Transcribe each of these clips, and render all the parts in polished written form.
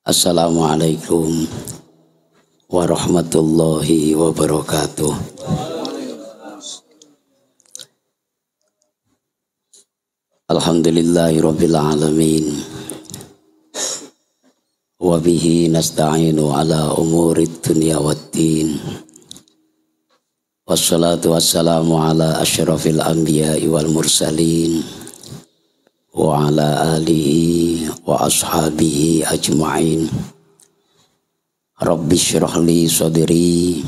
Assalamualaikum warahmatullahi wabarakatuh. Alhamdulillahirabbil alamin. Wa bihi nasta'inu ala umurid dunya waddin. Wassalatu wassalamu ala asyrafil anbiya'i wal mursalin wa ala alihi wa ashabihi ajma'in. Rabbi syrah li sadri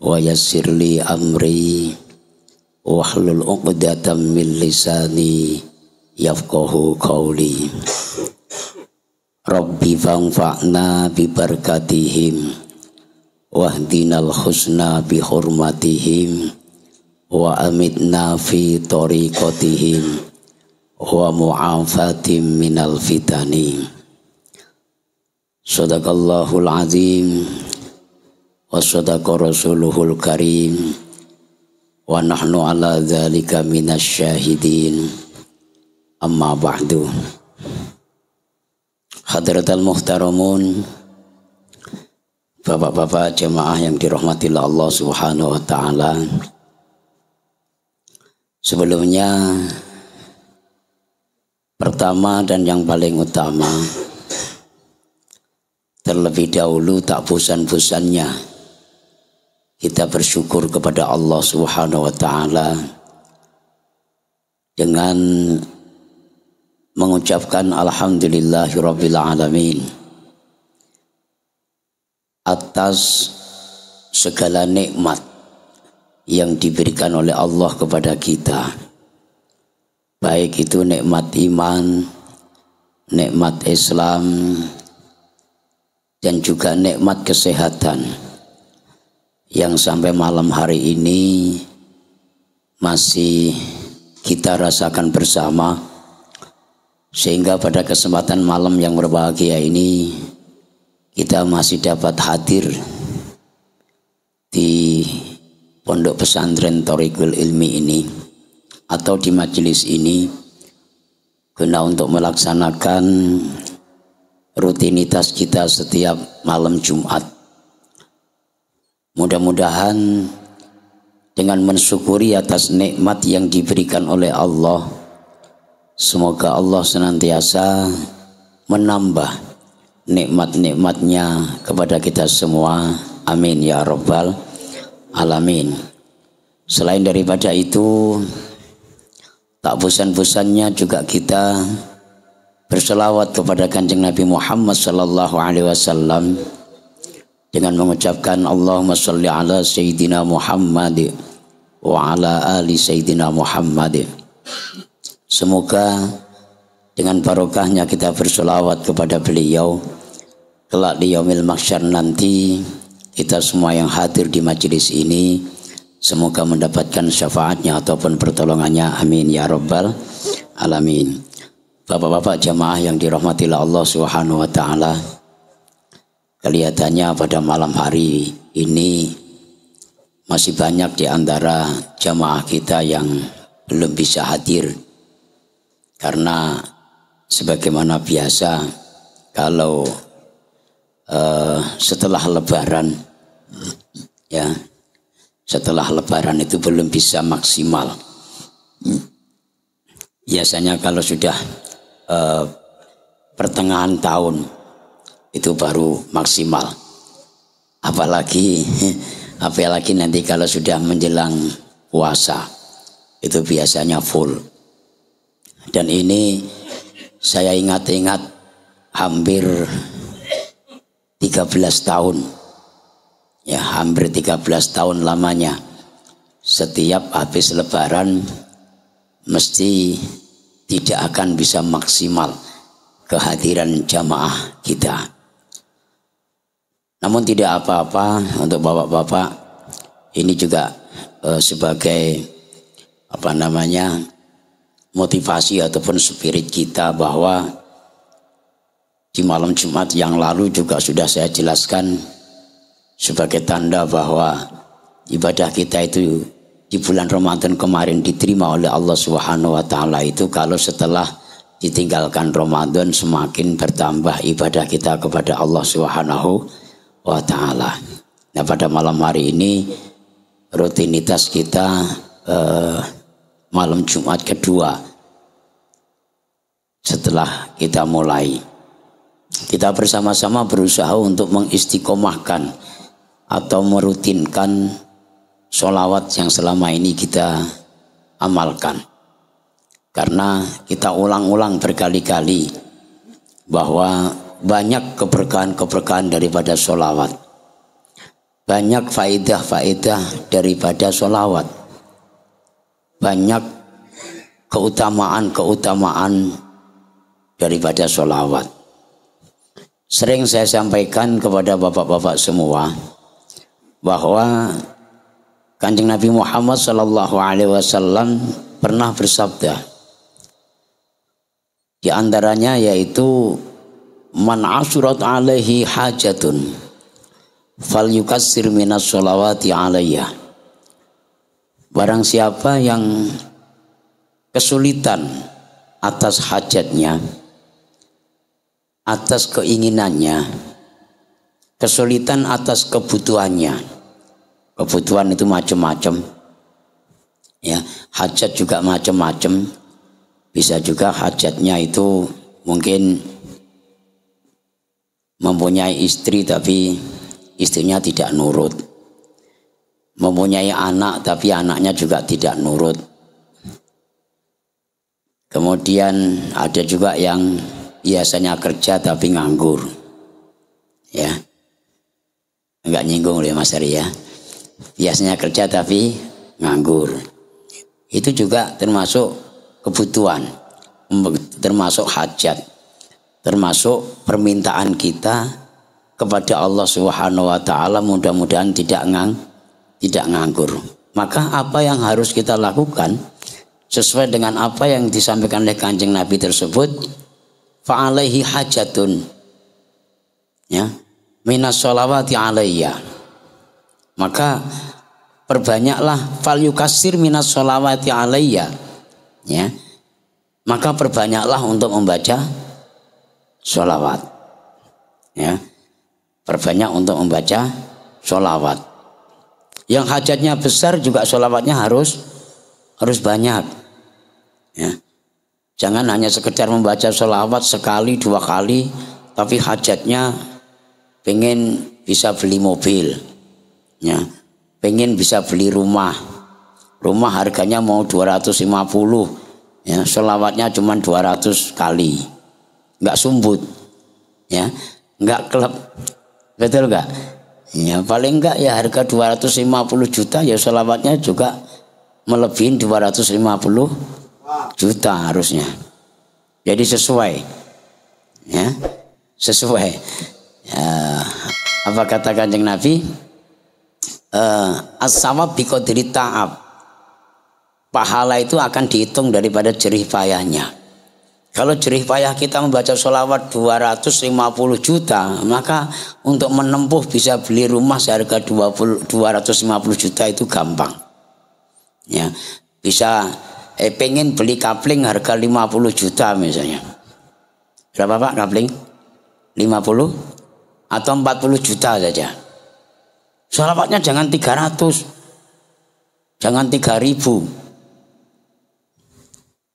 wa yassir li amri wahlul 'uqdatam min lisani yafqahu qawli. Rabbi fanfa'na bi barakatihim wahdinal husna bi hurmatihim wa amitna fi tariqatihim wa mu'afatim minal fitani. Sadaqallahul azim wa sadaqa rasuluhul karim wa nahnu ala dzalika minasyahidin. Amma ba'du. Hadratal muhtaramun, bapak-bapak jemaah yang dirahmati Allah Subhanahu wa taala. Sebelumnya, pertama dan yang paling utama, terlebih dahulu tak bosan-bosannya kita bersyukur kepada Allah Subhanahu wa taala dengan mengucapkan alhamdulillahirabbil alamin atas segala nikmat yang diberikan oleh Allah kepada kita, baik itu nikmat iman, nikmat Islam, dan juga nikmat kesehatan yang sampai malam hari ini masih kita rasakan bersama, sehingga pada kesempatan malam yang berbahagia ini kita masih dapat hadir di pondok pesantren Thoriqul Ilmi ini atau di majelis ini guna untuk melaksanakan rutinitas kita setiap malam Jumat. Mudah-mudahan dengan mensyukuri atas nikmat yang diberikan oleh Allah, semoga Allah senantiasa menambah nikmat-nikmatnya kepada kita semua. Amin ya rabbal alamin. Selain daripada itu, tak bosan-bosannya juga kita berselawat kepada Kanjeng Nabi Muhammad sallallahu alaihi wasallam dengan mengucapkan Allahumma sholli ala sayyidina Muhammad wa ala ali sayyidina Muhammad. Semoga dengan barokahnya kita berselawat kepada beliau, kelak di yaumil mahsyar nanti kita semua yang hadir di majelis ini semoga mendapatkan syafaatnya ataupun pertolongannya. Amin ya rabbal alamin. Bapak-bapak jamaah yang dirahmati Allah Subhanahu wa taala, kelihatannya pada malam hari ini masih banyak di antara jamaah kita yang belum bisa hadir, karena sebagaimana biasa kalau setelah lebaran, ya, setelah lebaran itu belum bisa maksimal. Biasanya kalau sudah pertengahan tahun itu baru maksimal. Apalagi nanti kalau sudah menjelang puasa itu biasanya full. Dan ini saya ingat-ingat hampir 13 tahun. Ya, hampir 13 tahun lamanya. Setiap habis lebaran mesti tidak akan bisa maksimal kehadiran jamaah kita. Namun tidak apa-apa untuk bapak-bapak, ini juga sebagai motivasi ataupun spirit kita bahwa di malam Jumat yang lalu juga sudah saya jelaskan sebagai tanda bahwa ibadah kita itu di bulan Ramadan kemarin diterima oleh Allah Subhanahu wa taala itu kalau setelah ditinggalkan Ramadan semakin bertambah ibadah kita kepada Allah Subhanahu wa Ta'ala. Nah, pada malam hari ini rutinitas kita malam Jumat kedua setelah kita mulai. Kita bersama-sama berusaha untuk mengistiqomahkan atau merutinkan sholawat yang selama ini kita amalkan. Karena kita ulang-ulang berkali-kali bahwa banyak keberkahan-keberkahan daripada sholawat. Banyak faedah-faedah daripada sholawat. Banyak keutamaan-keutamaan daripada sholawat. Sering saya sampaikan kepada bapak-bapak semua bahwa Kanjeng Nabi Muhammad SAW pernah bersabda, di antaranya yaitu man asyurat alaihi hajatun fal yukassir minas sholawati alayya. Barang siapa yang kesulitan atas hajatnya, atas keinginannya, kesulitan atas kebutuhannya. Kebutuhan itu macam-macam, ya, hajat juga macam-macam. Bisa juga hajatnya itu mungkin mempunyai istri tapi istrinya tidak nurut, mempunyai anak tapi anaknya juga tidak nurut. Kemudian ada juga yang biasanya kerja tapi nganggur, ya, enggak nyinggung oleh Mas Ari ya. Biasanya kerja tapi nganggur, itu juga termasuk kebutuhan, termasuk hajat, termasuk permintaan kita kepada Allah Subhanahu wa Ta'ala. Mudah-mudahan tidak nganggur. Maka apa yang harus kita lakukan sesuai dengan apa yang disampaikan oleh Kanjeng Nabi tersebut, fa'alaihi hajatun, ya, minas sholawati alayya. Maka perbanyaklah fal yukassir minas sholawati alayya, ya. Maka perbanyaklah untuk membaca sholawat, ya. Perbanyak untuk membaca sholawat. Yang hajatnya besar juga sholawatnya harus banyak, ya. Jangan hanya sekedar membaca sholawat sekali dua kali, tapi hajatnya pengen bisa beli mobil, ya, pengen bisa beli rumah harganya mau 250, ya, sholawatnya cuma 200 kali, nggak sumbut, ya, nggak klep, betul nggak? Ya, paling enggak ya harga 250 juta, ya sholawatnya juga melebihi 250 juta harusnya. Jadi sesuai, ya, sesuai. Apa kata Kanjeng Nabi? As-sawab biqadri ta'ab. Pahala itu akan dihitung daripada jerih payahnya. Kalau jerih payah kita membaca sholawat 250 juta, maka untuk menempuh bisa beli rumah seharga 250 juta itu gampang, ya. Bisa pengen beli kapling harga 50 juta misalnya. Berapa Pak kapling? 50 atau 40 juta saja. Sholawatnya jangan 300, jangan 3000.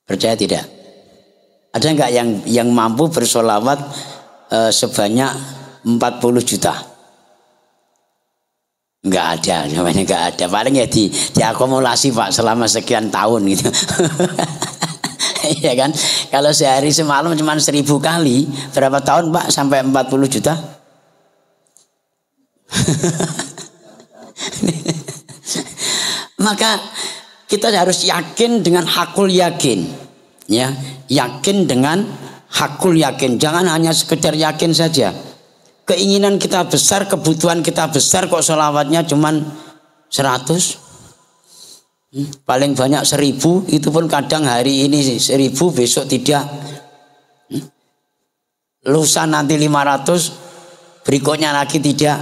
Percaya tidak? Ada enggak yang mampu bersolawat sebanyak 40 juta? Enggak ada, namanya enggak ada. Paling ya diakumulasi Pak selama sekian tahun gitu. Iya kan? Kalau sehari semalam cuma 1000 kali, berapa tahun Pak sampai 40 juta? Maka kita harus yakin dengan hakul yakin, ya, yakin dengan hakul yakin. Jangan hanya sekedar yakin saja. Keinginan kita besar, kebutuhan kita besar, kok sholawatnya cuman 100, paling banyak 1000, itu pun kadang hari ini 1000, besok tidak, lusa nanti 500, berikutnya lagi tidak,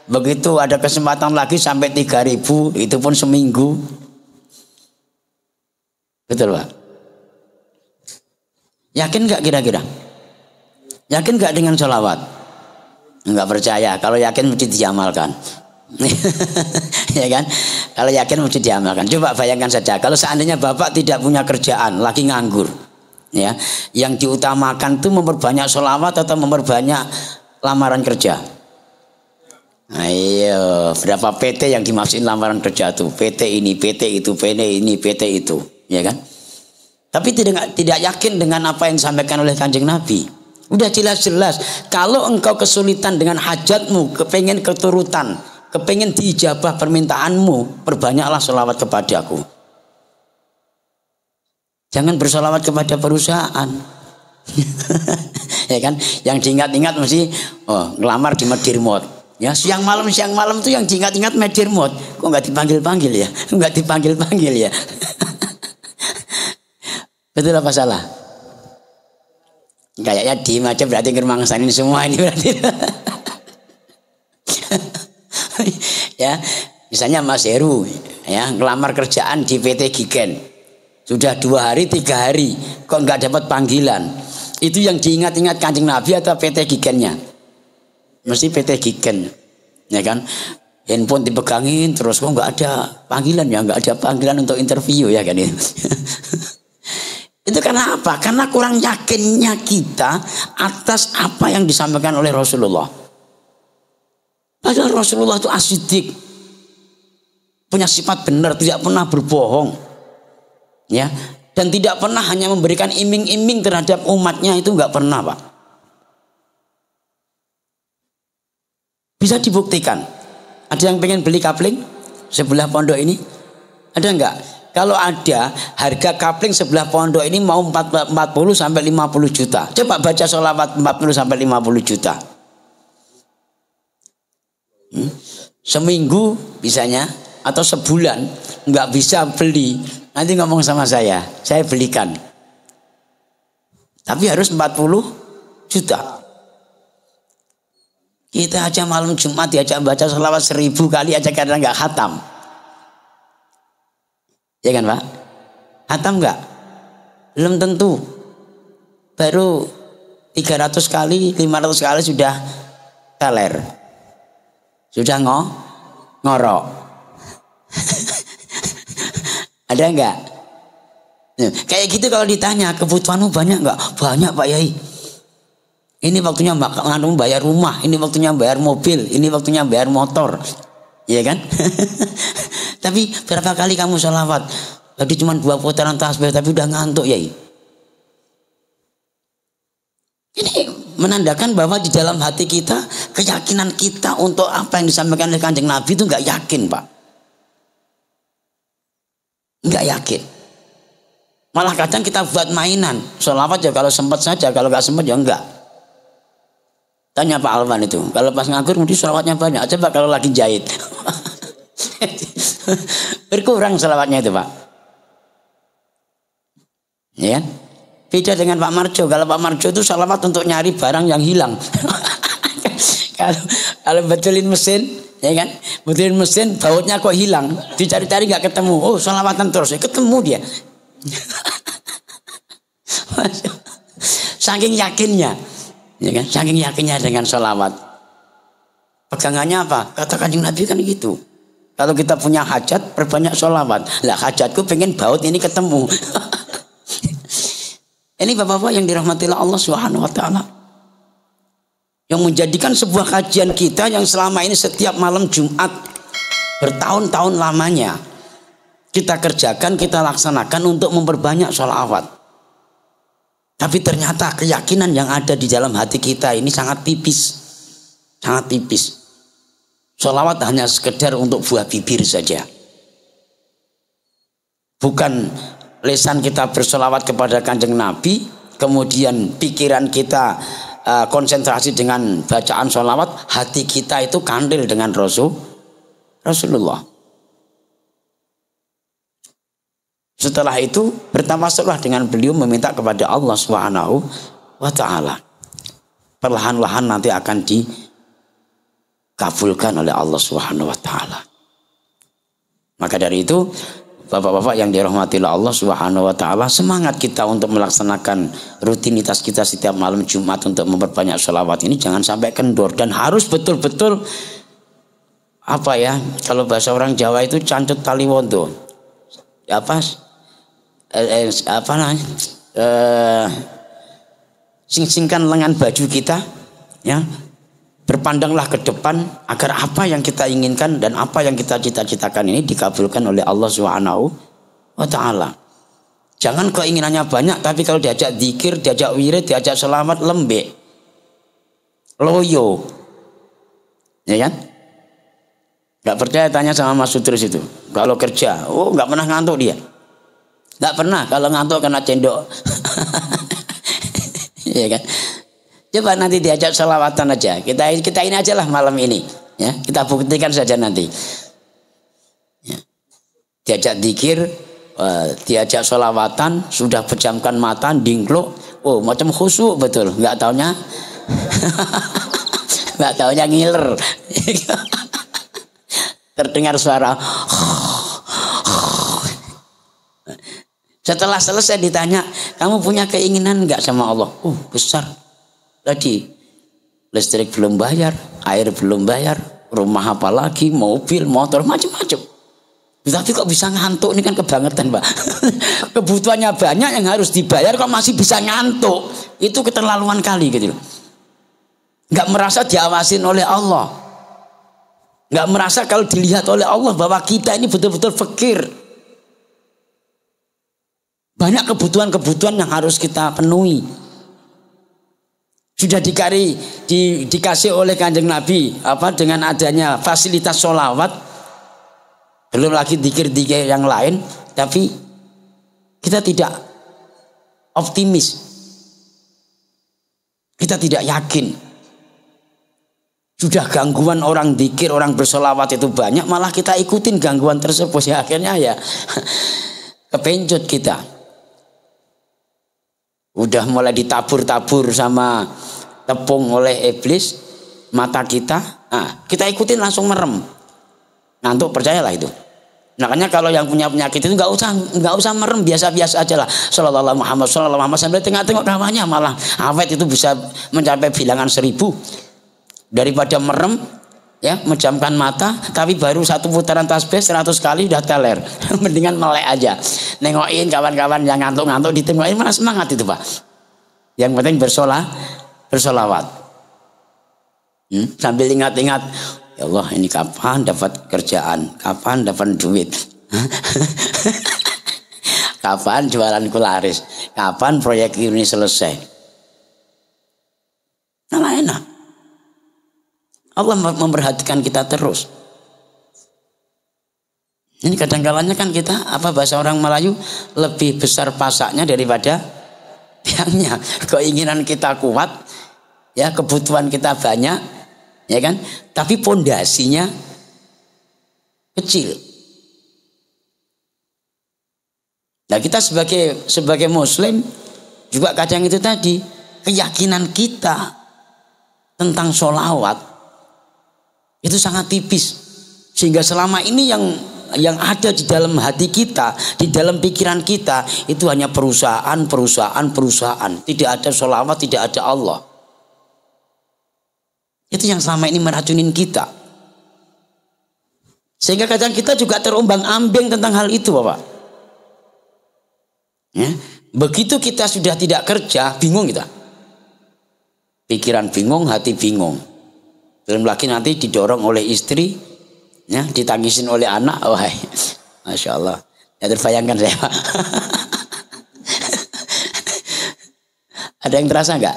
begitu ada kesempatan lagi sampai 3000, itu pun seminggu. Betul Pak? Yakin nggak kira-kira? Yakin nggak dengan sholawat? Nggak percaya. Kalau yakin mesti diamalkan. Ya kan? Kalau yakin mesti diamalkan. Coba bayangkan saja, kalau seandainya bapak tidak punya kerjaan, lagi nganggur, ya, yang diutamakan itu memperbanyak sholawat atau memperbanyak lamaran kerja? Ayo, berapa PT yang dimaksudin lamaran kerja itu? PT ini, PT itu, PT ini, PT itu, ya kan? Tapi tidak yakin dengan apa yang disampaikan oleh Kanjeng Nabi. Udah jelas-jelas, kalau engkau kesulitan dengan hajatmu, kepengen keturutan, kepengen diijabah permintaanmu, perbanyaklah sholawat kepadaku. Jangan bersolawat kepada perusahaan. Ya kan? Yang diingat-ingat mesti ngelamar di Medirmot. Ya, siang malam itu yang diingat-ingat Medirmot. Kok nggak dipanggil-panggil ya? Nggak dipanggil-panggil ya? Betul apa salah? Kayaknya diem aja berarti ngermangsanin semua ini berarti. Ya, misalnya Mas Heru ya ngelamar kerjaan di PT Giken. Sudah 2 hari 3 hari kok nggak dapat panggilan. Itu yang diingat-ingat Kanjeng Nabi atau PT Gikennya? Mesti PT Giken. Ya kan? Handphone dipegangin terus kok nggak ada panggilan ya, nggak ada panggilan untuk interview ya kan. Itu karena apa? Karena kurang yakinnya kita atas apa yang disampaikan oleh Rasulullah. Padahal Rasulullah itu as-siddiq, punya sifat benar, tidak pernah berbohong, ya, dan tidak pernah hanya memberikan iming-iming terhadap umatnya, itu nggak pernah, Pak. Bisa dibuktikan. Ada yang pengen beli kapling sebelah pondok ini? Ada nggak? Kalau ada, harga kapling sebelah pondok ini mau 40 sampai 50 juta. Coba baca sholawat 40 sampai 50 juta. Seminggu bisanya atau sebulan nggak bisa beli. Nanti ngomong sama saya belikan. Tapi harus 40 juta. Kita aja malam Jumat diajak baca sholawat 1000 kali aja karena nggak khatam. Ya kan Pak? Khatam nggak? Belum tentu. Baru 300 kali, 500 kali sudah teler. Sudah ngorok. Ada nggak? Kayak gitu kalau ditanya, kebutuhanmu banyak nggak? Banyak Pak Yai. Ini waktunya bayar rumah, ini waktunya bayar mobil, ini waktunya bayar motor. Iya kan? Tapi berapa kali kamu sholawat? Tadi cuma 2 putaran tasbih tapi udah ngantuk Yai. Ini menandakan bahwa di dalam hati kita, keyakinan kita untuk apa yang disampaikan oleh Kanjeng Nabi itu nggak yakin, Pak. Nggak yakin. Malah kadang kita buat mainan. Sholawat ya kalau sempat saja, kalau nggak sempat ya enggak. Tanya Pak Alwan itu, kalau pas nganggur mesti sholawatnya banyak. Coba kalau lagi jahit. Berkurang sholawatnya itu Pak. Ya kan? Beda dengan Pak Marjo. Kalau Pak Marjo itu sholawat untuk nyari barang yang hilang. Kalau betulin mesin, ya kan? Betulin mesin, bautnya kok hilang. Dicari-cari nggak ketemu. Oh, sholawatan terus. Ya, ketemu dia. Saking yakinnya. Ya kan? Saking yakinnya dengan sholawat. Pegangannya apa? Kata Kanjeng Nabi kan gitu. Kalau kita punya hajat, perbanyak sholawat. Lah hajatku pengen baut ini ketemu. Ini bapak-bapak yang dirahmati Allah Subhanahu wa taala. Yang menjadikan sebuah kajian kita yang selama ini setiap malam Jumat bertahun-tahun lamanya kita kerjakan, kita laksanakan untuk memperbanyak sholawat. Tapi ternyata keyakinan yang ada di dalam hati kita ini sangat tipis. Sangat tipis. Sholawat hanya sekedar untuk buah bibir saja. Bukan lisan kita bersolawat kepada Kanjeng Nabi, kemudian pikiran kita konsentrasi dengan bacaan sholawat, hati kita itu kandil dengan Rasulullah. Setelah itu bertawassullah dengan beliau, meminta kepada Allah Subhanahu wa taala. Perlahan-lahan nanti akan dikabulkan oleh Allah Subhanahu wa taala. Maka dari itu Bapak-bapak yang dirahmati Allah Subhanahu wa taala, semangat kita untuk melaksanakan rutinitas kita setiap malam Jumat untuk memperbanyak sholawat ini jangan sampai kendor, dan harus betul-betul apa ya, kalau bahasa orang Jawa itu cancut taliwondo. Sing-singkan lengan baju kita, ya. Berpandanglah ke depan agar apa yang kita inginkan dan apa yang kita cita-citakan ini dikabulkan oleh Allah Subhanahu wa taala. Jangan keinginannya banyak tapi kalau diajak zikir, diajak wirid, diajak selamat lembek. Loyo. Ya kan? Enggak percaya tanya sama Mas Sutris itu. Kalau kerja, enggak pernah ngantuk dia. Enggak pernah, kalau ngantuk kena cendok. Ya kan? Coba nanti diajak selawatan aja. Kita ini aja lah malam ini. Ya, kita buktikan saja nanti. Ya. Diajak zikir, diajak selawatan, sudah pejamkan mata, dingkluk. Oh, macam khusyuk betul. Enggak taunya, enggak taunya ngiler. Terdengar suara. Setelah selesai ditanya, kamu punya keinginan enggak sama Allah? Besar. Tadi listrik belum bayar, air belum bayar, rumah apa lagi, mobil, motor, macam-macam. Tapi kok bisa ngantuk, ini kan kebangetan, Pak. Kebutuhannya banyak yang harus dibayar kok masih bisa ngantuk. Itu keterlaluan kali gitu loh. Enggak merasa diawasin oleh Allah. Enggak merasa kalau dilihat oleh Allah bahwa kita ini betul-betul fakir. Banyak kebutuhan-kebutuhan yang harus kita penuhi. Sudah dikasih oleh Kanjeng Nabi dengan adanya fasilitas sholawat, belum lagi zikir-zikir yang lain, tapi kita tidak optimis, kita tidak yakin. Sudah gangguan orang zikir, orang bersolawat itu banyak, malah kita ikutin gangguan tersebut, ya akhirnya ya kepencut kita. Udah mulai ditabur-tabur sama tepung oleh iblis mata kita, kita ikutin langsung merem, ngantuk, percayalah itu. Makanya kalau yang punya penyakit itu nggak usah merem, biasa-biasa aja lah. Sallallahu Muhammad sampai tengok-tengok namanya malah awet itu bisa mencapai bilangan 1000 daripada merem, ya, menjamkan mata tapi baru satu putaran tasbih 100 kali udah teler. Mendingan melek aja, nengokin kawan-kawan yang ngantuk-ngantuk, ditengokin malah semangat itu, Pak. Yang penting bersolawat. Sambil ingat-ingat, ya Allah, ini kapan dapat kerjaan, kapan dapat duit, kapan jualanku laris, kapan proyek ini selesai. Nah, enak. Allah memperhatikan kita terus. Ini kadang-kalanya kan kita, bahasa orang Melayu, lebih besar pasaknya daripada tiangnya. Keinginan kita kuat, ya, kebutuhan kita banyak, ya kan? Tapi pondasinya kecil. Nah, kita sebagai Muslim juga kadang itu tadi, keyakinan kita tentang sholawat itu sangat tipis, sehingga selama ini yang ada di dalam hati kita, di dalam pikiran kita itu hanya perusahaan. Tidak ada sholawat, tidak ada Allah. Itu yang selama ini meracunin kita, sehingga kadang kita juga terombang-ambing tentang hal itu, Bapak. Ya, begitu kita sudah tidak kerja, bingung kita, pikiran bingung, hati bingung. Belum lagi nanti didorong oleh istri, ya, ditangisin oleh anak. Wah, Masya Allah, ya, terbayangkan saya. Ada yang terasa nggak?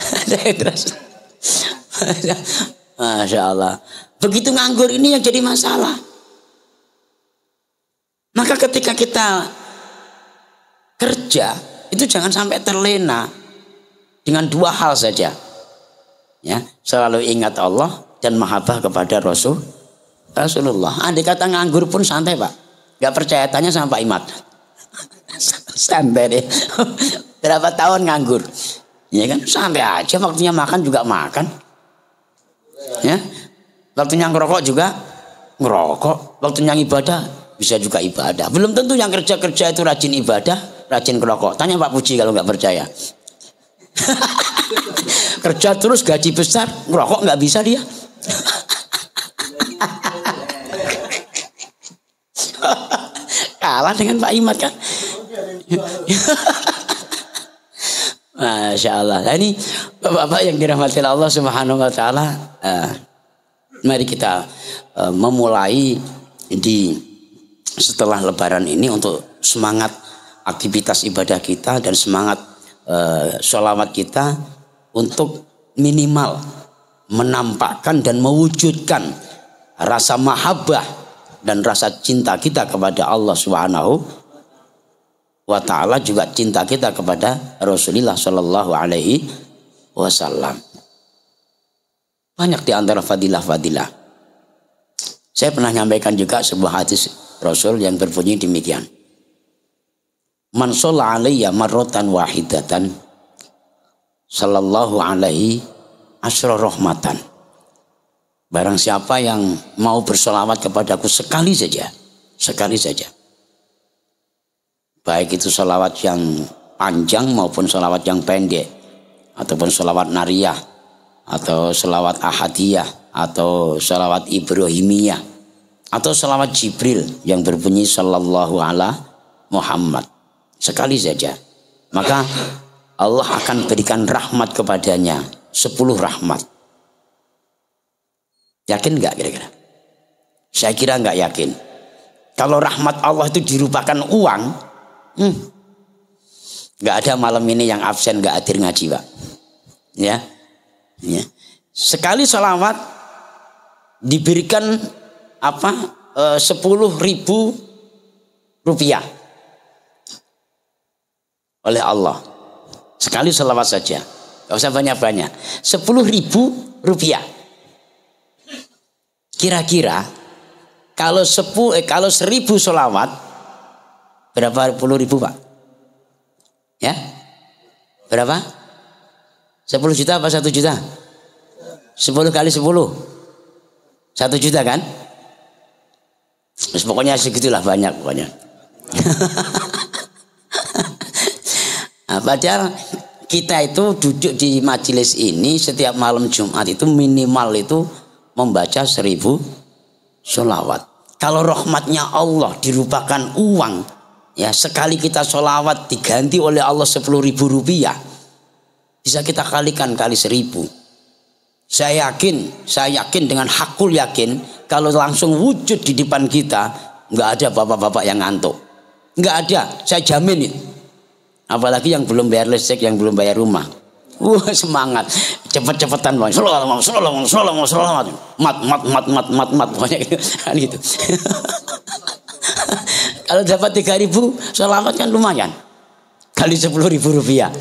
Ada yang terasa? Masya Allah. Begitu nganggur ini yang jadi masalah. Maka ketika kita kerja itu jangan sampai terlena dengan dua hal saja. Ya, selalu ingat Allah dan mahabbah kepada Rasulullah. Andai kata nganggur pun santai, Pak. Gak percaya, tanya sama Pak Imad. Santai deh. Berapa tahun nganggur? Ya kan, santai aja. Waktunya makan juga makan. Ya, waktunya ngerokok juga ngerokok, waktu yang ibadah bisa juga ibadah. Belum tentu yang kerja-kerja itu rajin ibadah, rajin ngerokok. Tanya Pak Puji kalau nggak percaya. Kerja terus gaji besar, ngerokok nggak bisa dia. Kalah dengan Pak Imad kan. Masya Allah. Nah, ini Bapak-bapak yang dirahmati Allah Subhanahu Wa Taala, mari kita memulai di setelah Lebaran ini untuk semangat aktivitas ibadah kita dan semangat sholawat kita untuk minimal menampakkan dan mewujudkan rasa mahabbah dan rasa cinta kita kepada Allah Subhanahu wa ta'ala, juga cinta kita kepada Rasulullah Shallallahu Alaihi Wasallam. Banyak di antara fadilah-fadilah. Saya pernah menyampaikan juga sebuah hadis Rasul yang berbunyi demikian. Man sholla alayya marratan wahidatan sallallahu alaihi asyra rahmatan. Barang siapa yang mau bersolawat kepadaku sekali saja, baik itu solawat yang panjang maupun solawat yang pendek, ataupun solawat nariyah, atau solawat ahadiyah, atau solawat ibrahimiyah, atau solawat Jibril yang berbunyi sallallahu ala Muhammad, sekali saja, maka Allah akan berikan rahmat kepadanya 10 rahmat. Yakin nggak kira-kira? Saya kira nggak yakin. Kalau rahmat Allah itu dirupakan uang, nggak ada malam ini yang absen nggak hadir ngaji, Pak. Ya. Sekali sholawat diberikan 10.000 rupiah oleh Allah. Sekali sholawat saja, nggak usah banyak-banyak. 10.000 rupiah. Kira-kira kalau 1000 sholawat berapa puluh ribu, Pak? Ya, berapa? 10 juta apa 1 juta? 10 kali 10 1 juta kan? Terus pokoknya segitulah banyak pokoknya. Nah, padahal kita itu duduk di majelis ini setiap malam Jumat itu minimal itu membaca 1000 sholawat. Kalau rahmatnya Allah dirupakan uang, ya sekali kita sholawat diganti oleh Allah 10.000 rupiah, bisa kita kalikan kali 1000. Saya yakin dengan hakul yakin kalau langsung wujud di depan kita, nggak ada bapak-bapak yang ngantuk, nggak ada, saya jamin itu. Apalagi yang belum bayar listrik, yang belum bayar rumah. Semangat, cepet-cepetan Bang. Sholawat. Mat pokoknya gitu. Kalau dapat 3.000 sholawat kan lumayan. Kali 10.000 rupiah.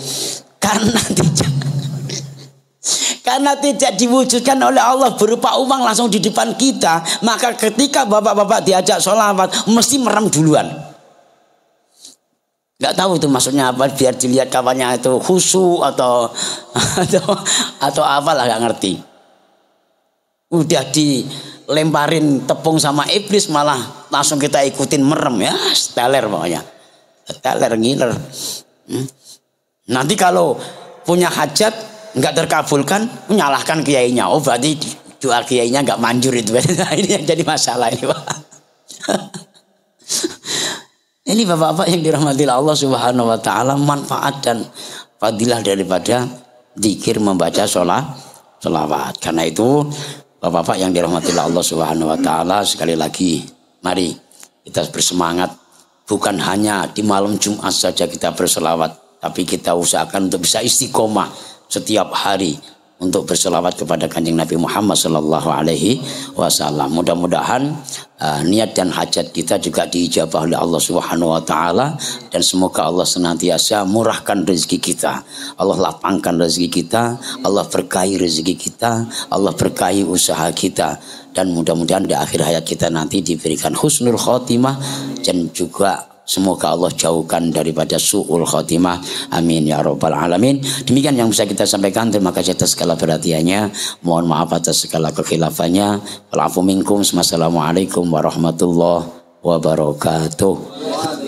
Karena tidak diwujudkan oleh Allah berupa uang langsung di depan kita, maka ketika bapak-bapak diajak sholawat mesti merem duluan. Nggak tahu itu maksudnya apa, biar dilihat kawannya itu khusyuk atau apalah, nggak ngerti. Udah dilemparin tepung sama iblis malah langsung kita ikutin merem, ya teler pokoknya, teler ngiler. Nanti kalau punya hajat nggak terkabulkan, menyalahkan kiainya. Oh berarti doa kiainya nggak manjur itu. Ini yang jadi masalah ini, Pak. Ini bapak-bapak yang dirahmati Allah Subhanahu wa taala, manfaat dan fadilah daripada zikir membaca sholawat. Karena itu bapak-bapak yang dirahmati Allah Subhanahu wa taala, sekali lagi mari kita bersemangat, bukan hanya di malam Jumat saja kita bersolawat, tapi kita usahakan untuk bisa istiqomah setiap hari untuk bersolawat kepada Kanjeng Nabi Muhammad Sallallahu Alaihi Wasallam. Mudah-mudahan niat dan hajat kita juga diijabah oleh Allah Subhanahu Wa Taala, dan semoga Allah senantiasa murahkan rezeki kita, Allah lapangkan rezeki kita, Allah berkahi rezeki kita, Allah berkahi usaha kita, dan mudah-mudahan di akhir hayat kita nanti diberikan husnul khotimah dan juga semoga Allah jauhkan daripada su'ul khotimah. Amin ya rabbal alamin. Demikian yang bisa kita sampaikan. Terima kasih atas segala perhatiannya. Mohon maaf atas segala kekhilafannya. Walafu minkum. Wassalamualaikum warahmatullahi wabarakatuh.